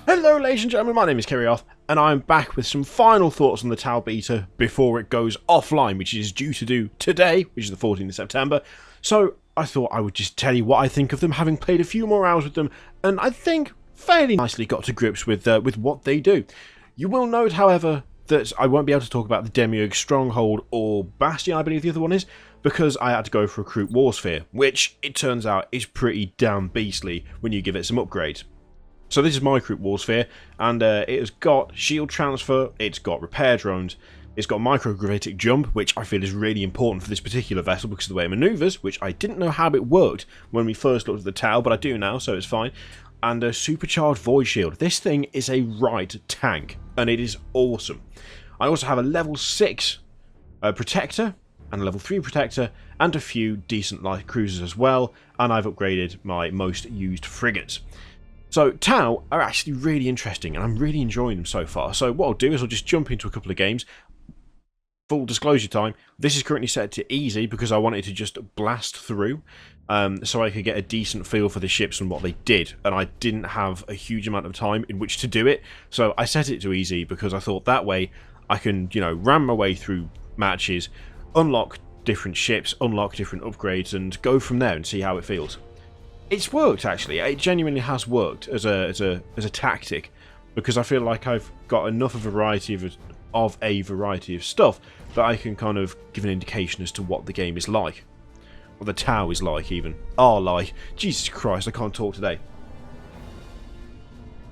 Hello ladies and gentlemen, my name is Kirioth, and I'm back with some final thoughts on the Tau beta before it goes offline, which is due to do today, which is the 14th of September. So I thought I would just tell you what I think of them, having played a few more hours with them, and I think fairly nicely got to grips with what they do. You will note, however, that I won't be able to talk about the Demiurge Stronghold or Bastion, I believe the other one is, because I had to go for a Recruit Warsphere, which it turns out is pretty damn beastly when you give it some upgrades. So this is my Recruit Warsphere, and it has got shield transfer, it's got repair drones, it's got microgravitic jump, which I feel is really important for this particular vessel because of the way it manoeuvres, which I didn't know how it worked when we first looked at the Tau, but I do now, so it's fine. And a supercharged void shield. This thing is a right tank, and it is awesome. I also have a level 6 protector, and a level 3 protector, and a few decent light cruisers as well, and I've upgraded my most used frigates. So Tau are actually really interesting, and I'm really enjoying them so far. So what I'll do is I'll just jump into a couple of games. Full disclosure time, this is currently set to easy because I wanted to just blast through, so I could get a decent feel for the ships and what they did, and I didn't have a huge amount of time in which to do it, so I set it to easy because I thought that way I can, you know, ram my way through matches, unlock different ships, unlock different upgrades, and go from there and see how it feels. It's worked, actually. It genuinely has worked as a tactic, because I feel like I've got enough of a variety of stuff that I can kind of give an indication as to what the game is like, or the Tau is like, even. Jesus Christ, I can't talk today.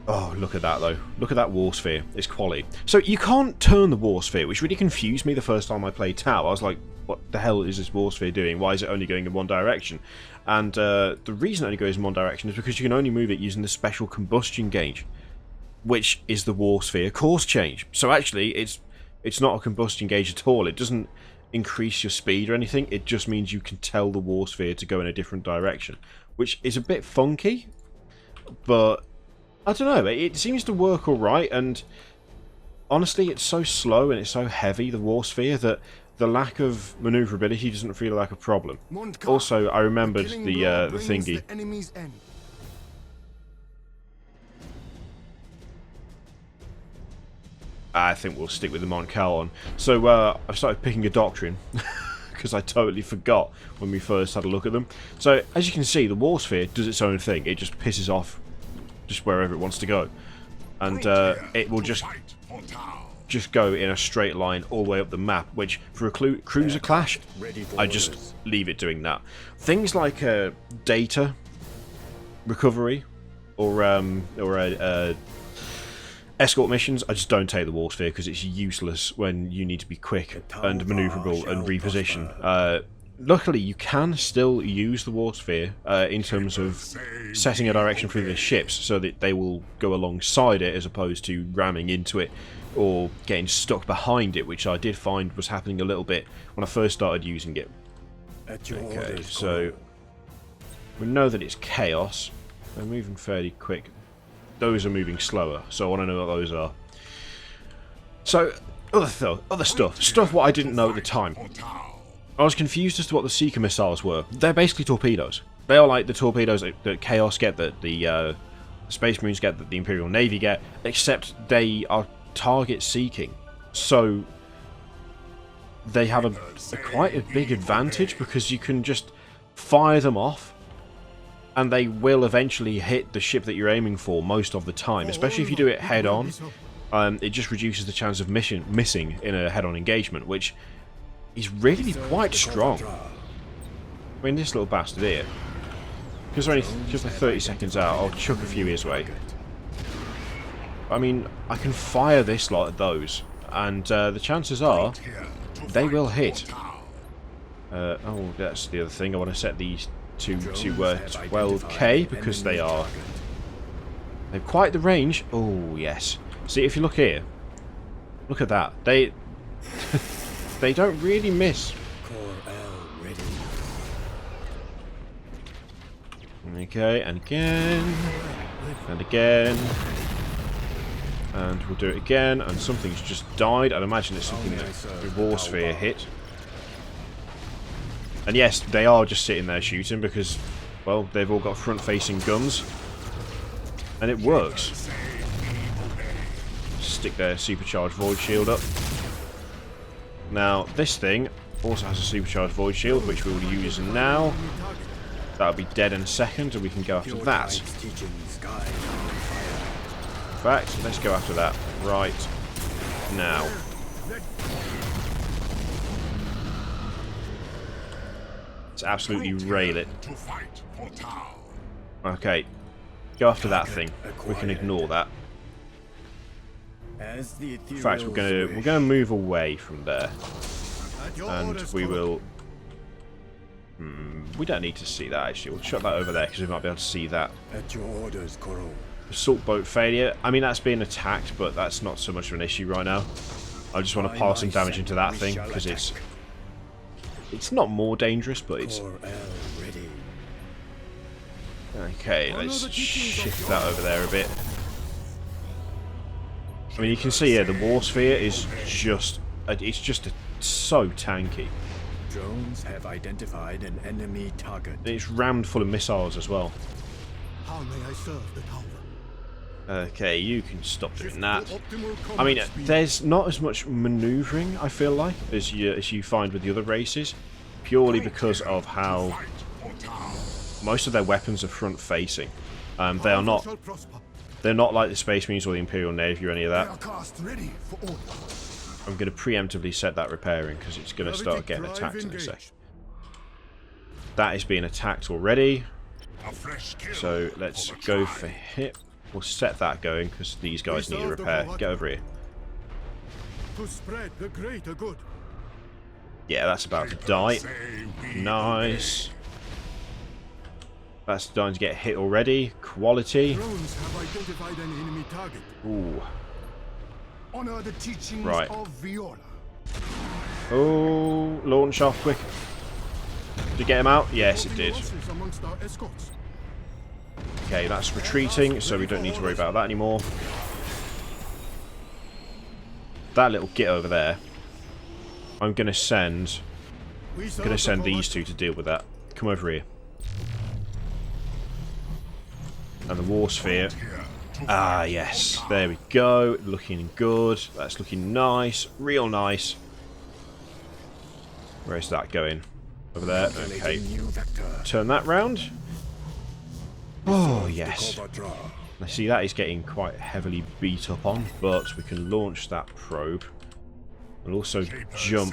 Oh, look at that though. Look at that Warsphere. It's quality. So you can't turn the Warsphere, which really confused me the first time I played Tau. I was like, what the hell is this Warsphere doing? Why is it only going in one direction? And the reason it only goes in one direction is because you can only move it using the special combustion gauge, which is the Warsphere course change. So actually, it's not a combustion gauge at all. It doesn't increase your speed or anything. It just means you can tell the Warsphere to go in a different direction, which is a bit funky, but I don't know. It seems to work alright, and honestly, it's so slow and it's so heavy, the Warsphere, that the lack of manoeuvrability doesn't feel like a problem. Also, I remembered the thingy. I think we'll stick with the Moncal on. So I've started picking a doctrine because I totally forgot when we first had a look at them. So as you can see, the Warsphere does its own thing. It just pisses off just wherever it wants to go, and it will just go in a straight line all the way up the map, which for a cruiser clash, I just leave it doing that. Things like data recovery or escort missions, I just don't take the Warsphere because it's useless when you need to be quick and manoeuvrable and reposition. Luckily, you can still use the Warsphere in terms of setting a direction through the ships so that they will go alongside it as opposed to ramming into it or getting stuck behind it, which I did find was happening a little bit when I first started using it. Okay, so we know that it's chaos. They're moving fairly quick. Those are moving slower, so I want to know what those are. So, other stuff what I didn't know at the time. I was confused as to what the Seeker missiles were. They're basically torpedoes. They are like the torpedoes that Chaos get, that the Space Marines get, that the Imperial Navy get, except they are target seeking. So they have quite a big advantage because you can just fire them off and they will eventually hit the ship that you're aiming for most of the time, especially if you do it head on. It just reduces the chance of missing in a head-on engagement, which is really quite strong. I mean, this little bastard here, because they're only just like 30 seconds out, I'll chuck a few his way. I mean, I can fire this lot at those, and the chances are they will hit. Oh, that's the other thing. I want to set these to 12k because they've quite the range. Oh yes. See, if you look here, look at that. They they don't really miss. Okay, and again, and again. And we'll do it again, and something's just died. I'd imagine it's something that the Warsphere hit. And yes, they are just sitting there shooting because, well, they've all got front-facing guns. And it works. stick their supercharged void shield up. Now, this thing also has a supercharged void shield, which we will use now. That'll be dead in a second, and we can go after that. In fact, let's go after that right now. Let's absolutely rail it. Okay, go after that thing. We can ignore that. In fact, we're gonna move away from there, and we will. We don't need to see that actually. We'll shut that over there because we might be able to see that. Assault boat failure. I mean, that's being attacked, but that's not so much of an issue right now. I just want to pass some damage into that thing because it's not more dangerous, but it's. Okay, let's shift that over there a bit. I mean, you can see here the war sphere is just so tanky. Drones have identified an enemy target. It's rammed full of missiles as well. How may I serve the tower? Okay, you can stop doing that. I mean, there's not as much manoeuvring, I feel like, as you find with the other races, purely because of how most of their weapons are front-facing. They're not like the Space Marines or the Imperial Navy or any of that. I'm going to preemptively set that repairing because it's going to start getting attacked in a sec. That is being attacked already. So let's go for hit. We'll set that going because these guys need a repair. Get over here. Yeah, that's about to die. Nice. That's starting to get hit already. Quality. Ooh. Right. Oh, launch off quick. Did it get him out? Yes, it did. Okay, that's retreating, so we don't need to worry about that anymore. That little git over there. I'm gonna send these two to deal with that. Come over here. And the war sphere. Ah, yes. There we go. Looking good. That's looking nice. Real nice. Where's that going? Over there. Okay. Turn that round. Oh, yes. I see that is getting quite heavily beat up on, but we can launch that probe. And also jump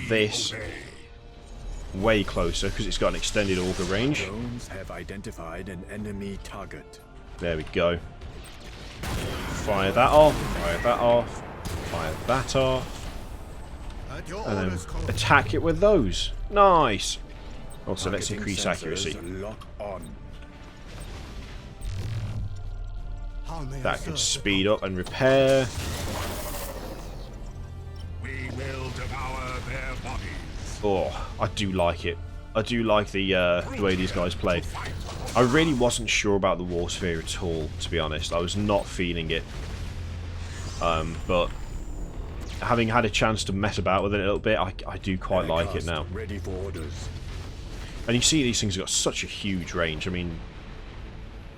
this way closer because it's got an extended auger range. Drones have identified an enemy target. There we go. Fire that off, fire that off, fire that off, and then attack it with those. Nice! Also, let's increase accuracy. That can speed up and repair. We will devour their bodies. Oh, I do like it. I do like the way these guys play. I really wasn't sure about the war sphere at all, to be honest. I was not feeling it. But having had a chance to mess about with it a little bit, I do quite like it now. Ready for orders. And you see these things have got such a huge range. I mean,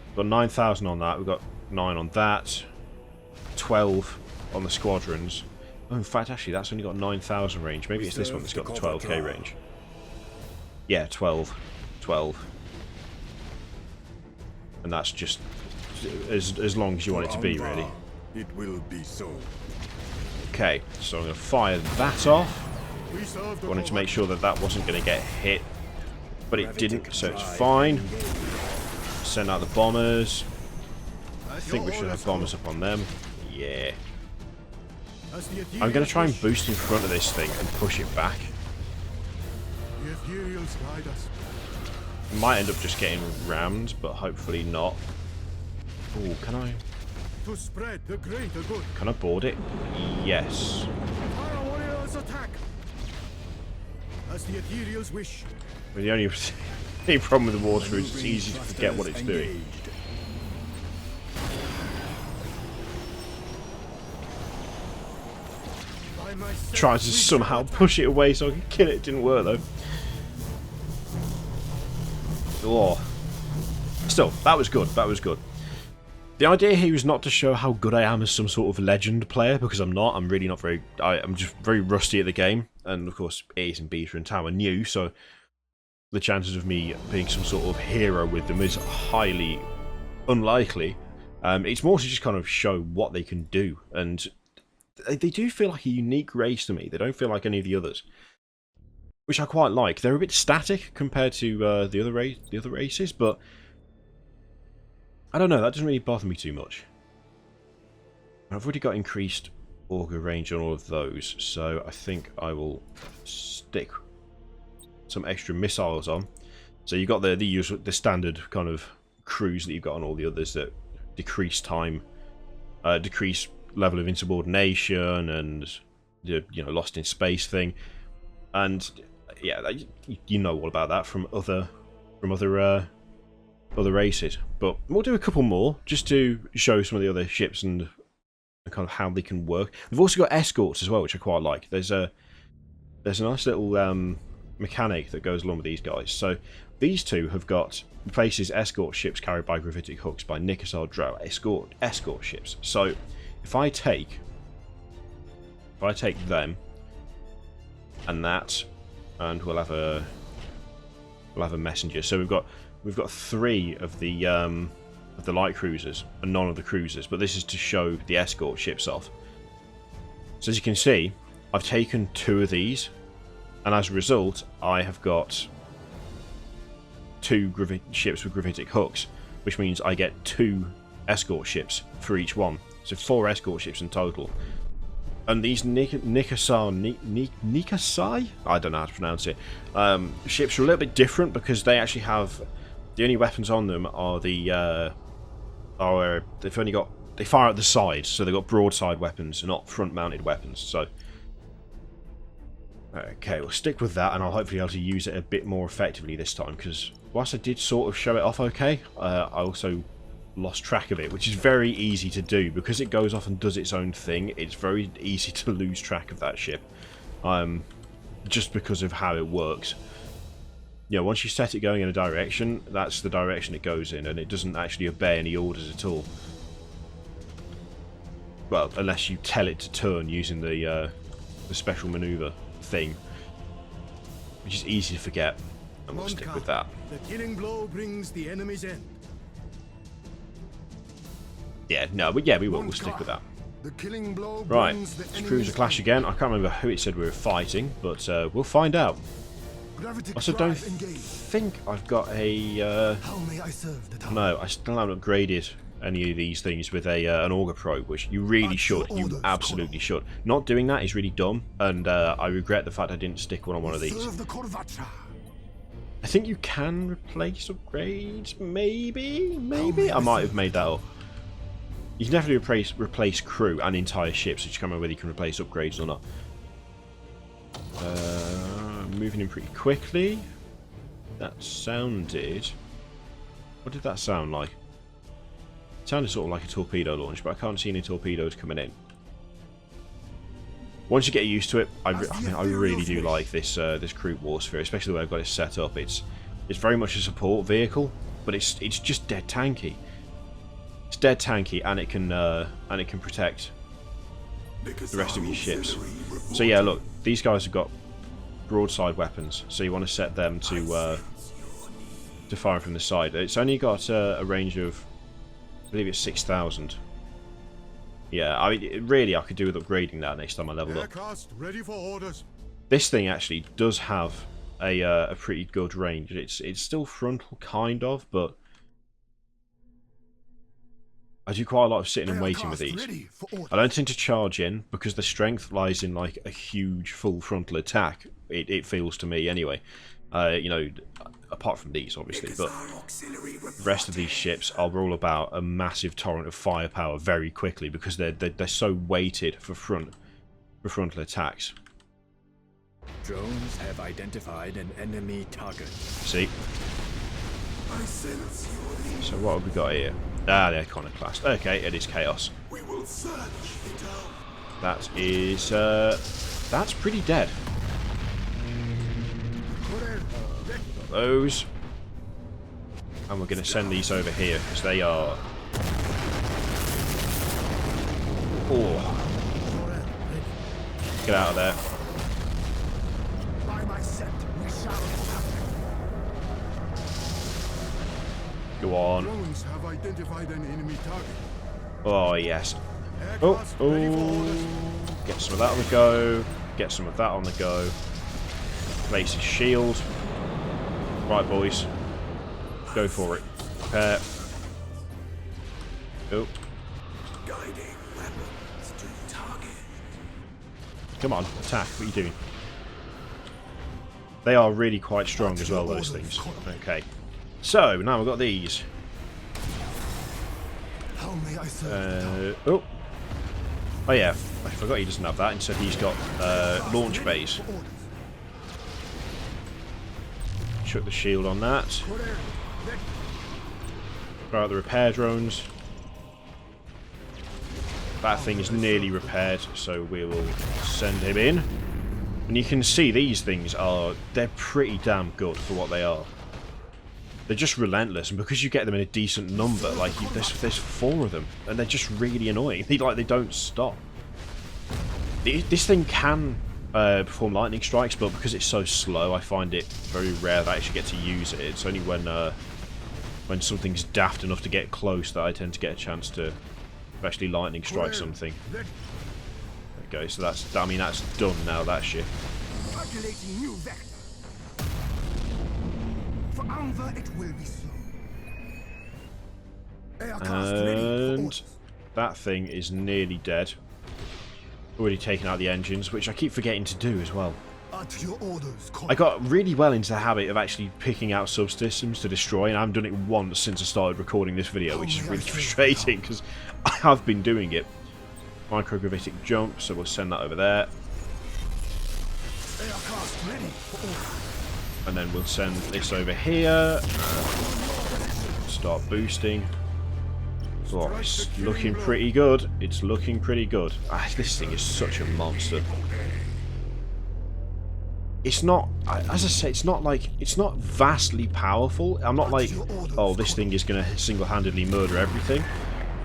we've got 9,000 on that, we've got 9 on that, 12 on the squadrons. Oh, in fact, actually, that's only got 9,000 range. Maybe it's this one that's got the 12k range. Yeah, 12. 12. And that's just as long as you want it to be, really. It will be so. Okay, so I'm going to fire that off. Wanted to make sure that that wasn't going to get hit, but it didn't, so it's fine. Send out the bombers. I think we should have bombers up on them. Yeah. I'm going to try and boost in front of this thing and push it back. Might end up just getting rammed, but hopefully not. Oh, can I? Can I board it? Yes. Well, the only problem with the water is it's easy to forget what it's doing. Tries to somehow push it away so I can kill it. It didn't work though. Oh. Still, that was good. That was good. The idea here is not to show how good I am as some sort of legend player, because I'm not. I'm really not very... I'm just very rusty at the game. And, of course, it is in beta and Tau are new, so the chances of me being some sort of hero with them is highly unlikely. It's more to just kind of show what they can do. And they do feel like a unique race to me. They don't feel like any of the others, which I quite like. They're a bit static compared to the other races, but I don't know, that doesn't really bother me too much. I've already got increased auger range on all of those, so I think I will stick some extra missiles on. So you've got the standard kind of crews that you've got on all the others that decrease time, decrease level of insubordination, and the lost in space thing. And yeah, you know all about that from other races. But we'll do a couple more just to show some of the other ships and kind of how they can work. We've also got escorts as well, which I quite like. There's a nice little mechanic that goes along with these guys. So these two have got replaces escort ships carried by gravitic hooks by Nikasar Drow escort ships. So if I take them and that, and we'll have a messenger. So we've got 3 of the light cruisers and none of the cruisers, but this is to show the escort ships off. So as you can see, I've taken 2 of these, and as a result, I have got 2 ships with gravitic hooks, which means I get 2 escort ships for each one. So 4 escort ships in total. And these Nikasai? I don't know how to pronounce it. Ships are a little bit different because they actually have... The only weapons on them are they fire at the side, so they've got broadside weapons, not front-mounted weapons. So, okay, we'll stick with that, and I'll hopefully be able to use it a bit more effectively this time. Because whilst I did sort of show it off okay, I also lost track of it, which is very easy to do because it goes off and does its own thing. It's very easy to lose track of that ship, just because of how it works. Once you set it going in a direction, that's the direction it goes in, and it doesn't actually obey any orders at all. Well, unless you tell it to turn using the special maneuver thing, which is easy to forget, and we'll stick with that. The killing blow brings the enemy's end. Yeah, no, but yeah, we'll stick with that. The killing blow Right, brings the it's cruiser enemy's clash again. I can't remember who it said we were fighting, but we'll find out. Gravitic Also, don't drive engaged. think I've got a... How may I serve the tower? No, I still haven't upgraded any of these things with an auger probe, which you really should. You absolutely should. Not doing that is really dumb, and I regret the fact I didn't stick one on one of these. Serve the Corvatra. I think you can replace upgrades, maybe? I might have made that up. You can definitely replace crew and entire ships, so you can't remember whether you can replace upgrades or not. Moving in pretty quickly. That sounded... What did that sound like? It sounded sort of like a torpedo launch, but I can't see any torpedoes coming in. Once you get used to it, I really do like this this crew warsphere, especially the way I've got it set up. It's very much a support vehicle, but it's just dead tanky. It's dead tanky, and it can protect the rest of your ships. So yeah, look, these guys have got broadside weapons, so you want to set them to fire from the side. It's only got a range of, I believe it's 6,000. Yeah, I mean, really, I could do with upgrading that next time I level up. Aircraft ready for orders. This thing actually does have a pretty good range. It's still frontal, kind of, but I do quite a lot of sitting and waiting with these. I don't tend to charge in because the strength lies in like a huge full frontal attack. It feels to me anyway. Apart from these, obviously, but the rest of these ships are all about a massive torrent of firepower very quickly because they're so weighted for frontal attacks. Drones have identified an enemy target. See? So what have we got here? Ah, the iconoclast. Okay, it is chaos. We will search it out. That is that's pretty dead. Got those. And we're going to send these over here because they are Oh, get out of there. By my scepter, we shall attack. Go on. Drones have identified an enemy target. Oh, yes. Aircraft ready for Oh. orders. Get some of that on the go. Get some of that on the go. Place his shield. Right, boys. Go for it. Prepare. Oh. Guiding weapons to target. Come on, attack. What are you doing? They are really quite strong as well, those things. Okay. So, now we've got these. How may I serve? Oh. Oh yeah, I forgot he doesn't have that. Instead he's got launch bays. Chuck the shield on that. Throw out the repair drones. That thing is nearly repaired, so we will send him in. And you can see these things they're pretty damn good for what they are. They're just relentless, and because you get them in a decent number, like there's 4 of them, and they're just really annoying. They don't stop. This thing can perform lightning strikes, but because it's so slow, I find it very rare that I actually get to use it. It's only when something's daft enough to get close that I tend to get a chance to actually lightning strike something. There we go. So that's done now. That ship. Calculating new vector. For Anva, it will be slow. Aircraft ready for And orders. that thing is nearly dead. Already taken out the engines, which I keep forgetting to do as well. At your orders, I got really well into the habit of actually picking out subsystems to destroy, and I haven't done it once since I started recording this video, which is really frustrating because I have been doing it. Microgravitic jump, so we'll send that over there. Aircraft ready for orders. And then we'll send this over here. Start boosting. Oh, it's looking pretty good. It's looking pretty good. This thing is such a monster. It's not, as I say, it's not vastly powerful. I'm not like, oh, this thing is going to single-handedly murder everything.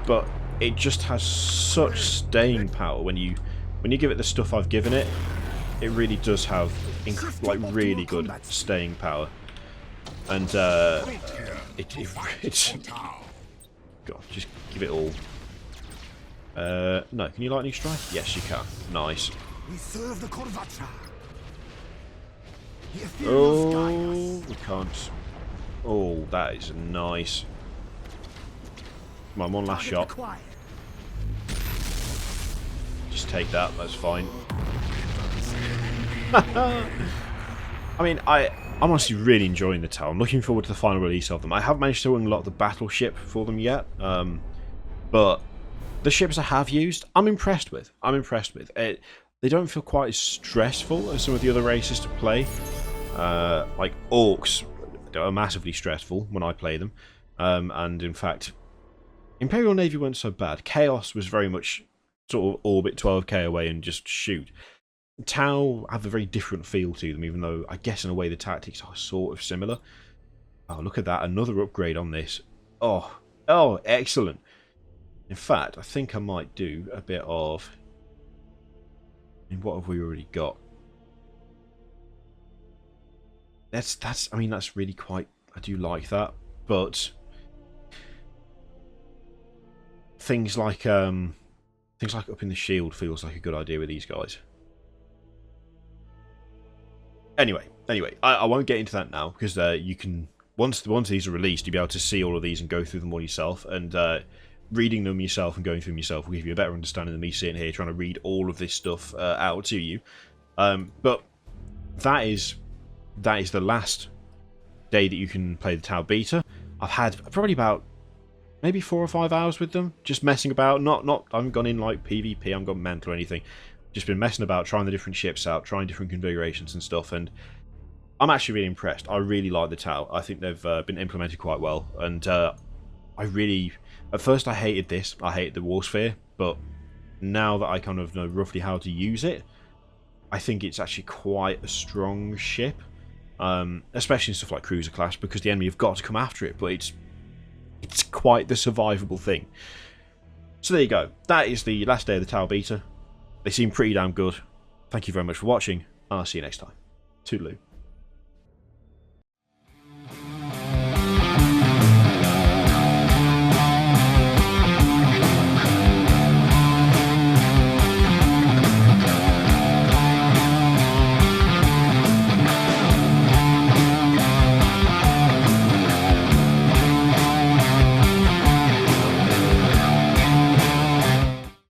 But it just has such staying power when you give it the stuff I've given it. It really does have really good staying power, and it's God, just give it all. No, can you lightning strike? Yes, you can. Nice. We serve the Corvatra. Oh, we can't. Oh, that is nice. Come on, one last shot. Just take that. That's fine. I mean, I'm honestly really enjoying the Tau. I'm looking forward to the final release of them. I haven't managed to unlock the battleship for them yet, but the ships I have used, I'm impressed with. They don't feel quite as stressful as some of the other races to play. Like Orcs are massively stressful when I play them, and in fact, Imperial Navy weren't so bad. Chaos was very much sort of orbit 12k away and just shoot. Tau have a very different feel to them, even though I guess in a way the tactics are sort of similar. Oh, look at that. Another upgrade on this. Oh, excellent. In fact, I think I might do a bit of... what have we already got? I mean, that's really quite... I do like that, but... Things like up in the shield feels like a good idea with these guys. Anyway, I won't get into that now, because you can... Once these are released, you'll be able to see all of these and go through them all yourself, and reading them yourself and going through them yourself will give you a better understanding than me sitting here trying to read all of this stuff out to you. But that is the last day that you can play the Tau beta. I've had probably about maybe 4 or 5 hours with them, just messing about. I haven't gone in like PvP, I haven't gone mental or anything. Just been messing about, trying the different ships out, trying different configurations and stuff, and I'm actually really impressed. I really like the Tau. I think they've been implemented quite well, and at first I hated this. I hated the Warsphere, but now that I kind of know roughly how to use it, I think it's actually quite a strong ship, especially in stuff like Cruiser class, because the enemy have got to come after it, but it's quite the survivable thing. So there you go. That is the last day of the Tau beta. They seem pretty damn good. Thank you very much for watching, and I'll see you next time. Toodaloo.